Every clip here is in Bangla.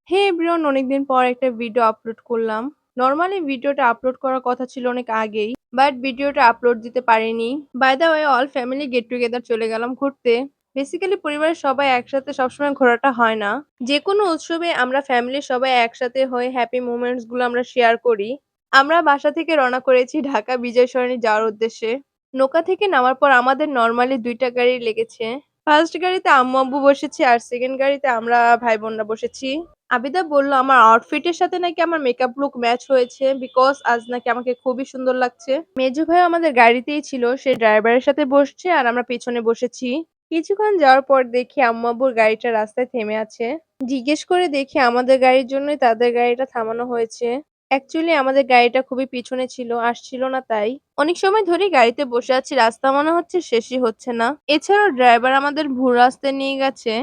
হে এভরিওয়ান, অনেকদিন পর একটা ভিডিও আপলোড করলাম। নরমালি ভিডিওটা আপলোড করার কথা ছিল অনেক আগেই, বাট ভিডিওটা আপলোড দিতে পারিনি। By the way, all family get together চলে গেলাম ঘুরতে। বেসিক্যালি পরিবারের সবাই একসাথে সবসময় ঘোরাটা হয় না। যে কোনো উৎসবে আমরা ফ্যামিলির সবাই একসাথে হয়ে হ্যাপি মোমেন্টস গুলো আমরা শেয়ার করি। আমরা বাসা থেকে রওনা করেছি ঢাকা বিজয় সরণি যাওয়ার উদ্দেশ্যে। নৌকা থেকে নামার পর আমাদের নরমালি দুইটা গাড়ি লেগেছে। ফার্স্ট গাড়িতে আম্মু আব্বু বসেছি আর সেকেন্ড গাড়িতে আমরা ভাই বোনরা বসেছি। আবিদা বলল আমার আউটফিটের সাথে নাকি আমার মেকআপ লুক ম্যাচ হয়েছে, বিকজ আজ নাকি আমাকে খুবই সুন্দর লাগছে। মেজো ভাই আমাদের গাড়িতেই ছিল, সে ড্রাইভারের সাথে বসছে আর আমরা পেছনে বসেছি। কিছুক্ষণ যাওয়ার পর দেখি আম্মু আব্বুর গাড়িটা রাস্তায় থেমে আছে। জিজ্ঞেস করে দেখি আমাদের গাড়ির জন্যই তাদের গাড়িটা থামানো হয়েছে। অ্যাকচুয়ালি আমাদের গাড়িটা খুবই পিছনে ছিল, আসছিল না তাই। অনেক সময় ধরেই গাড়িতে বসে আছি, রাস্তা মনে হচ্ছে শেষই হচ্ছে না। এছাড়াও ড্রাইভার আমাদের ভুল রাস্তায় নিয়ে গেছে।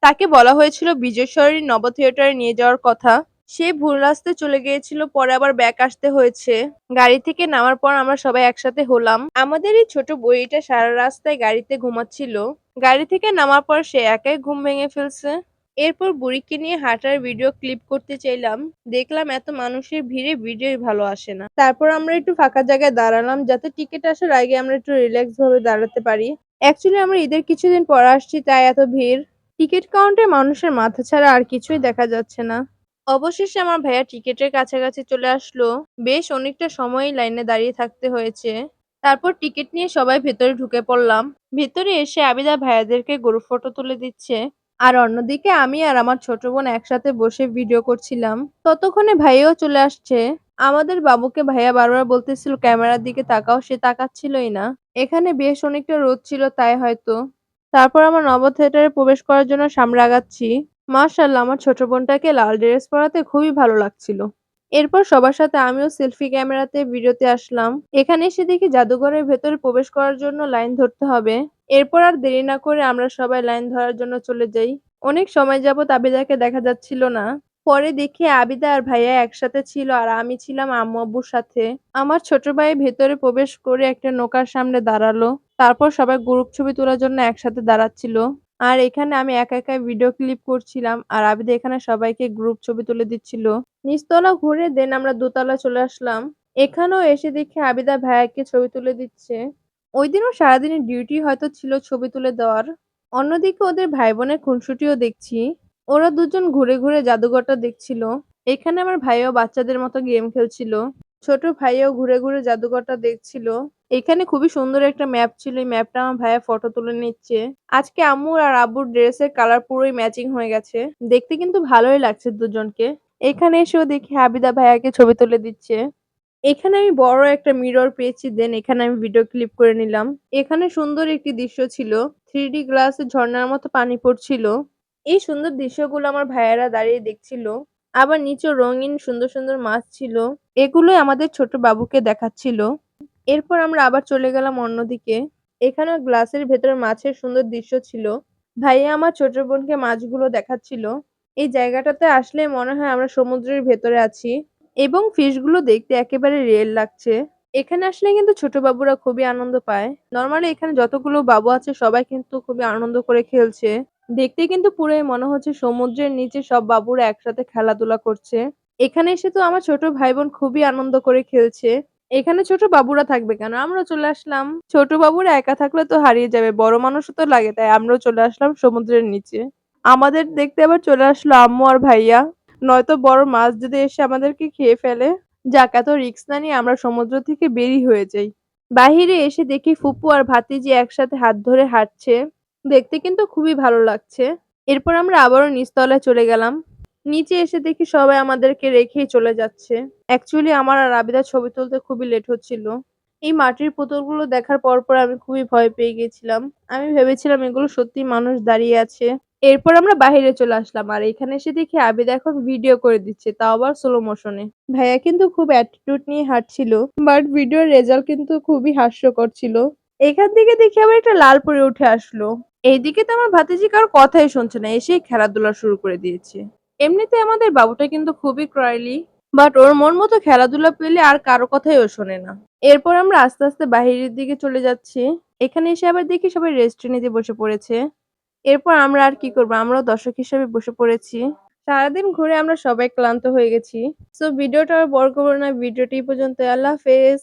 তাকে বলা হয়েছিল বিজয় সরণি নব থিয়েটারে নিয়ে যাওয়ার কথা। সে ভুল রাস্তায় চলে গিয়েছিল, পরে আবার ব্যাক আসতে হয়েছে। গাড়ি থেকে নামার পর আমরা সবাই একসাথে হলাম। আমাদের এই ছোট বইটা সারা রাস্তায় গাড়িতে ঘুমাচ্ছিল। গাড়ি থেকে নামার পর সে একাই ঘুম ভেঙে ফেলছে। এরপর বুড়িকে নিয়ে হাঁটার ভিডিও ক্লিপ করতে চাইলাম। দেখলাম এত মানুষের ভিড়ে ভিডিওই ভালো আসে না। তারপর আমরা একটু ফাঁকা জায়গায় দাঁড়ালাম, যাতে টিকিট আসার আগে আমরা একটু রিল্যাক্স ভাবে দাঁড়াতে পারি। অ্যাকচুয়ালি আমরা ঈদের কিছুদিন পর আসছি, তাই এত ভিড়। টিকিট কাউন্টে মানুষের মাথা ছাড়া আর কিছুই দেখা যাচ্ছে না। অবশেষে আমার ভাইয়া টিকিটের কাছাকাছি চলে আসলো। বেশ অনেকটা সময়ই লাইনে দাঁড়িয়ে থাকতে হয়েছে। তারপর টিকিট নিয়ে সবাই ভেতরে ঢুকে পড়লাম। ভেতরে এসে আবিদা ভাইয়াদেরকে গ্রুপ ফটো তুলে দিচ্ছে। আর অন্যদিকে আমি আর আমার ছোট বোন একসাথে বসে ভিডিও করছিলাম। ততক্ষণে ভাইয়াও চলে আসছে। আমাদের বাবুকে ভাইয়া বারবার বলতেছিল ক্যামেরার দিকে তাকাও, সে তাকাচ্ছিলই না। এখানে বেশ অনেকটা রোদ ছিল তাই হয়তো। তারপর আমার নব থিয়েটারে প্রবেশ করার জন্য সামনে আগাচ্ছি। মাশাআল্লাহ, আমার ছোট বোনটাকে লাল ড্রেস পরাতে খুবই ভালো লাগছিল। এরপর সবার সাথে আমিও সেলফি ক্যামেরাতে ভিডিওতে আসলাম। এখানে এসে দেখি জাদুঘরের ভেতরে প্রবেশ করার জন্য লাইন ধরতে হবে। এরপর আর দেরি না করে আমরা সবাই লাইন ধরার জন্য চলে যাই। অনেক সময় যাবত আবিদাকে দেখা যাচ্ছিল না। পরে দেখি আবিদা আর ভাইয়া একসাথে ছিল আর আমি ছিলাম আম্মু আব্বুর সাথে। আমার ছোট ভাই ভেতরে প্রবেশ করে একটা নৌকার সামনে দাঁড়ালো। তারপর সবাই গ্রুপ ছবি তোলার জন্য একসাথে দাঁড়াচ্ছিল। আর এখানে আমি একা একা ভিডিও ক্লিপ করছিলাম আর আবিদা এখানে সবাইকে গ্রুপ ছবি তুলে দিচ্ছিল। নিচতলা ঘুরে দেন আমরা দোতলা চলে আসলাম। এখানেও এসে দেখি আবিদা ভাইয়াকে ছবি তুলে দিচ্ছে। ওই দিনও সারাদিনের ডিউটি হয়তো ছিল ছবি তুলে দেওয়ার। অন্যদিকে ওদের ভাই বোনের খুনসুটিও দেখছি। ওরা দুজন ঘুরে ঘুরে জাদুঘরটা দেখছিল। এখানে আমার ভাইও বাচ্চাদের মতো গেম খেলছিল। ছোট ভাইও ঘুরে ঘুরে জাদুঘরটা দেখছিল। এখানে খুবই সুন্দর একটা ম্যাপ ছিল, এই ম্যাপটা আমার ভাইয়া ফটো তুলে নিচ্ছে। আজকে আম্মুর আর আব্বুর ড্রেসের কালার পুরোই ম্যাচিং হয়ে গেছে। দেখতে কিন্তু ভালোই লাগছে দুজনকে। এখানে এসেও দেখি আবিদা ভাইয়াকে ছবি তুলে দিচ্ছে। এখানে আমি বড় একটা মিরর পেয়েছি, দেন এখানে আমি ভিডিও ক্লিপ করে নিলাম। এখানে সুন্দর একটি দৃশ্য ছিল। 3D গ্লাসে ঝর্ণার মতো পানি পড়ছিল। এই সুন্দর দৃশ্যগুলো আমার ভাইয়েরা দাঁড়িয়ে দেখছিল। আবার নিচে রঙিন সুন্দর সুন্দর মাছ ছিল। এগুলোই আমাদের ছোট বাবুকে দেখাচ্ছিল। এরপর আমরা আবার চলে গেলাম অন্যদিকে। এখানেও গ্লাসের ভেতরে মাছের সুন্দর দৃশ্য ছিল। ভাইয়া আমার ছোট বোনকে মাছগুলো দেখাচ্ছিল। এই জায়গাটাতে আসলে মনে হয় আমরা সমুদ্রের ভেতরে আছি এবং ফিশগুলো দেখতে একেবারে রিয়েল লাগছে। এখানে আসলে কিন্তু ছোট বাবুরা খুবই আনন্দ পায়। নরমালি এখানে যতগুলো বাবু আছে সবাই কিন্তু খুবই আনন্দ করে খেলছে। দেখতে কিন্তু পুরোই মনে হচ্ছে সমুদ্রের নিচে সব বাবুরা একসাথে খেলাধুলা করছে। এখানে এসে তো আমার ছোট ভাই বোন খুবই আনন্দ করে খেলছে। এখানে ছোট বাবুরা থাকবে কেন? আমরাও চলে আসলাম। ছোট বাবুরা একা থাকলে তো হারিয়ে যাবে। বড় মানুষও তো লাগে, তাই আমরাও চলে আসলাম সমুদ্রের নিচে। আমাদের দেখতে আবার চলে আসলো আম্মু আর ভাইয়া। নয়তো বড় মাছ যদি এসে আমাদেরকে খেয়ে ফেলে। যাক, এত রিস্ক না নিয়ে আমরা সমুদ্র থেকে বেরি হয়ে যাই। বাহিরে এসে দেখি ফুপু আর ভাতিজি একসাথে হাত ধরে হাঁটছে। দেখতে কিন্তু খুবই ভালো লাগছে। এরপর আমরা আবারও নিচতলায় চলে গেলাম। নিচে এসে দেখি সবাই আমাদেরকে রেখেই চলে যাচ্ছে। অ্যাকচুয়ালি আমার আর আবিদার ছবি তুলতে খুবই লেট হচ্ছিল। এই মাটির পুতুলগুলো দেখার পর আমি খুবই ভয় পেয়ে গেছিলাম। আমি ভেবেছিলাম এগুলো সত্যি মানুষ দাঁড়িয়ে আছে। এরপর আমরা বাহিরে চলে আসলাম আর এখানে এসে দেখি আবিদ এখন ভিডিও করে দিচ্ছে, তাও আবার স্লো মোশনে। ভাইয়া কিন্তু খুব অ্যাটিটিউড নিয়ে হাঁটছিল, বাট ভিডিওর রেজাল্ট কিন্তু খুবই হাস্যকর ছিল। এখান থেকে দেখি আবার একটা লাল পরে উঠে আসলো। এইদিকে তো আমার ভাতিজি কারো কথাই শুনছে না, এসেই খেলাধুলা শুরু করে দিয়েছে। এমনিতে আমাদের বাবুটা কিন্তু খুবই ক্রাইলি, বাট ওর মন মতো খেলাধুলা পেলে আর কারো কথাই ও শোনে না। এরপর আমরা আস্তে আস্তে বাহিরের দিকে চলে যাচ্ছি। এখানে এসে আবার দেখি সবাই রেস্টুরেন্টে বসে পড়েছে। এরপর আমরা আর কি করব, আমরাও দর্শক হিসেবে বসে পড়েছি। সারাদিন ঘুরে আমরা সবাই ক্লান্ত হয়ে গেছি। সো ভিডিওটা আর বড় করব না। ভিডিওটি এই পর্যন্তই। আল্লাহ হাফেজ।